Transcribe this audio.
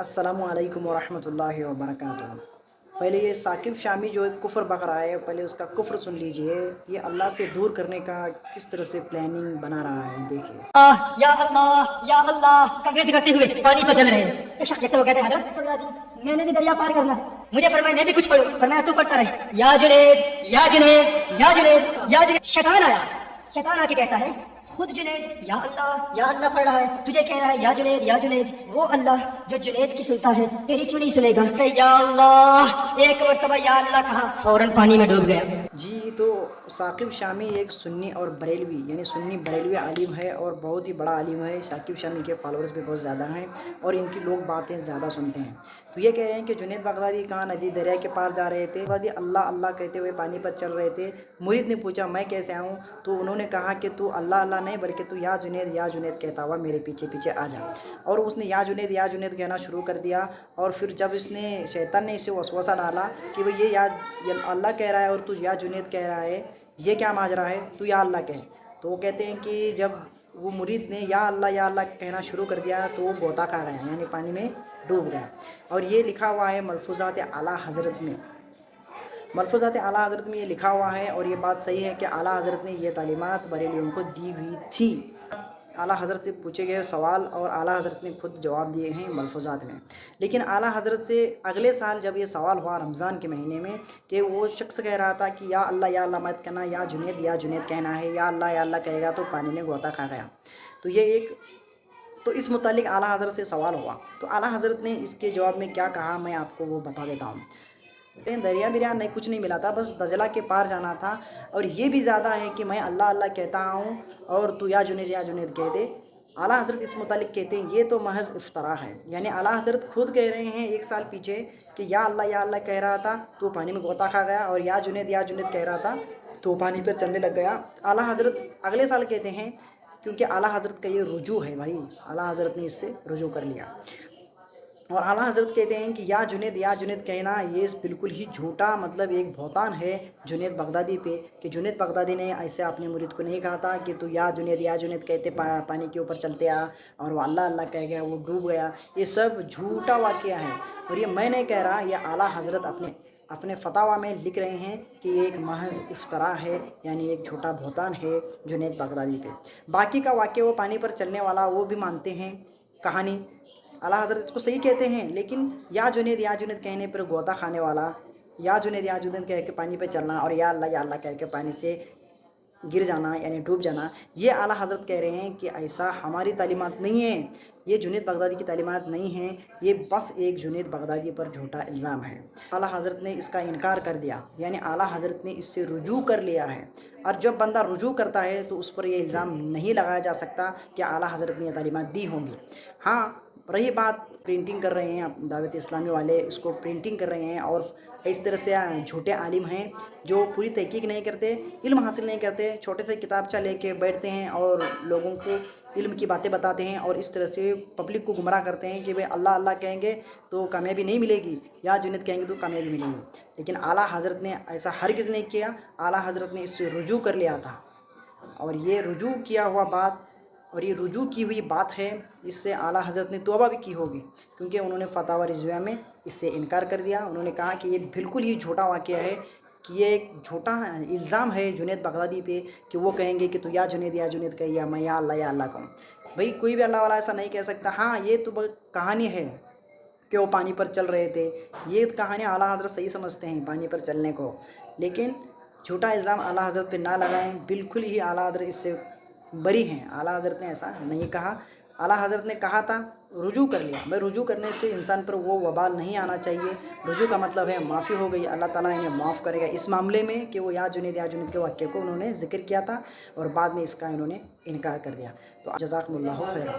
अस्सलामु अलैकुम वरहमतुल्लाहि वबरकातुहू। पहले ये साकिब शामी जो एक कुफ्र बक रहा है, पहले उसका कुफ्र सुन लीजिए। ये अल्लाह से दूर करने का किस तरह से प्लानिंग बना रहा है, देखिए। या अल्लाह का विर्द करते हुए पानी पर चल रहे हैं। एक शख्स देखते हुए कहते हैं, हज़रत मैंने भी दरिया पार करना है, मुझे फरमाया मैं भी कुछ पढ़ूं। फरमाया तू पढ़ता रहे। या जुनैद या जुनैद या जुनैद या जुनैद। शैतान आया, शैतान आके कहता है खुद जुनैद या अल्लाह पढ़ रहा है, तुझे कह रहा है या जुनैद। वो अल्लाह जो जुनैद की सुनता है तेरी क्यों नहीं सुनेगा? कहे या अल्लाह, एक मरतबा या अल्लाह कहा, फौरन पानी में डूब गया। जी, तो साकिब शामी एक सुन्नी और बरेलवी यानी सुन्नी बरेलवी आलिम है और बहुत ही बड़ा आलिम है। साकिब शामी के फॉलोअर्स भी बहुत ज़्यादा हैं और इनकी लोग बातें ज़्यादा सुनते हैं। तो ये कह रहे हैं कि जुनैद बगदादी कहाँ नदी दरिया के पार जा रहे थे, बगदादी अल्लाह अल्लाह कहते हुए पानी पर चल रहे थे। मुरीद ने पूछा मैं कैसे आऊँ, तो उन्होंने कहा कि तू अल्लाह अल्लाह नहीं बल्कि तू या जुनैद कहता हुआ मेरे पीछे पीछे आ जा। और उसने या जुनैद कहना शुरू कर दिया। और फिर जब इसने शैतान ने इसे वसवसा डाला कि भाई ये अल्लाह कह रहा है और तू या जुनैद कह रहा है, ये क्या माजरा है, तू या अल्लाह कह। तो वो कहते हैं कि जब वो मुरीद ने या अल्लाह कहना शुरू कर दिया तो वो गोता खा गया यानी पानी में डूब गया। और ये लिखा हुआ है मलफूज़ात आला हज़रत में। मलफूज़ात आला हज़रत में ये लिखा हुआ है और ये बात सही है कि आला हज़रत ने ये तालीमात बरेलियों को दी हुई थी। आला हज़रत से पूछे गए सवाल और आला हज़रत ने खुद जवाब दिए हैं मलफूज़ात में। लेकिन आला हज़रत से अगले साल जब ये सवाल हुआ रमज़ान के महीने में कि वो शख्स कह रहा था कि या अल्लाह मत कहना, या जुनैद कहना है, या अल्लाह कहेगा तो पानी में गोता खा गया। तो इस मुतालिक आला हज़रत से सवाल हुआ तो आला हज़रत ने इसके जवाब में क्या कहा मैं आपको वो बता देता हूँ। दरिया बिरिया नहीं, कुछ नहीं मिला था, बस दजला के पार जाना था। और ये भी ज़्यादा है कि मैं अल्लाह कहता हूँ और तू या जुनैद कह दे। आला हज़रत इस मुतालिक कहते हैं ये तो महज इफ्तरा है। यानी आला हज़रत खुद कह रहे हैं एक साल पीछे कि या अल्लाह कह रहा था तो पानी में गोता खा गया, और या जुनैद कह रहा था तो पानी पर चलने लग गया। आला हज़रत अगले साल कहते हैं, क्योंकि आला हज़रत का ये रुजू है भाई, आला हज़रत ने इससे रुजू कर लिया। और आला हज़रत कहते हैं कि या जुनैद कहना ये बिल्कुल ही झूठा, मतलब एक बहुतान है जुनैद बगदादी पे, कि जुनैद बगदादी ने ऐसे अपने मुरीद को नहीं कहा था कि तू या जुनैद कहते पानी के ऊपर चलते आ, और वो अल्लाह कह गया, वो डूब गया। ये सब झूठा वाक़या है और ये मैं नहीं कह रहा, ये आला हज़रत अपने फतावा में लिख रहे हैं कि एक महज इफ्तरा है, यानी एक झूठा बहुतान है जुनैद बगदादी पे। बाकी का वाक़या वो पानी पर चलने वाला वो भी मानते हैं कहानी, आला हज़रत इसको सही कहते हैं। लेकिन या जुनैद कहने पर गोता खाने वाला, या जुनैद कह के पानी पे चलना और या अल्लाह कह के पानी से गिर जाना यानी डूब जाना, ये आला हज़रत कह रहे हैं कि ऐसा हमारी तालीमात नहीं है, ये जुनैद बगदादी की तालीमात नहीं है, ये बस एक जुनैद बगदादी पर झूठा इल्ज़ाम है। आला हज़रत ने इसका इनकार कर दिया, यानी आला हज़रत ने इससे रुजू कर लिया है। और जब बंदा रुजू करता है तो उस पर यह इल्ज़ाम नहीं लगाया जा सकता कि आला हज़रत ने ये तालीमात दी होंगी। हाँ, रही बात प्रिंटिंग कर रहे हैं दावत इस्लामी वाले, इसको प्रिंटिंग कर रहे हैं और इस तरह से झूठे आलिम हैं जो पूरी तहकीक नहीं करते, इल्म हासिल नहीं करते, छोटे से किताबचा लेके बैठते हैं और लोगों को इल्म की बातें बताते हैं और इस तरह से पब्लिक को गुमराह करते हैं कि भाई अल्लाह कहेंगे तो कामयाबी नहीं मिलेगी, या जुनैद कहेंगे तो कामयाबी मिलेगी। लेकिन आला हज़रत ने ऐसा हरगिज़ नहीं किया। आला हज़रत ने इससे रुजू कर लिया था और ये रुजू किया हुआ बात और ये रुजू की हुई बात है, इससे आला हज़रत ने तौबा भी की होगी, क्योंकि उन्होंने फतावा रिज़विया में इससे इनकार कर दिया। उन्होंने कहा कि ये बिल्कुल ही झूठा वाक़या है, कि ये एक झूठा इल्ज़ाम है जुनैद बगदादी पे कि वो कहेंगे कि तू या जुनैद कह, या मैं या अल्लाह कहूँ। भाई कोई भी अल्लाह वाला ऐसा नहीं कह सकता। हाँ, ये तो कहानी है कि वो पानी पर चल रहे थे, ये कहानी आला हज़रत सही समझते हैं पानी पर चलने को, लेकिन झूठा इल्ज़ाम आला हज़रत पे ना लगाएं। बिल्कुल ही आला हज़रत इससे बरी हैं। आला हज़रत ने ऐसा नहीं कहा। आला हज़रत ने कहा था रुजू कर लिया। भाई रुजू करने से इंसान पर वो वबाल नहीं आना चाहिए। रुजू का मतलब है माफ़ी हो गई, अल्लाह ताला इन्हें माफ़ करेगा इस मामले में कि वो या जुनैद के वाक़े को उन्होंने ज़िक्र किया था और बाद में इसका इन्होंने इनकार कर दिया। तो जज़ाकुमुल्लाहु खैरा।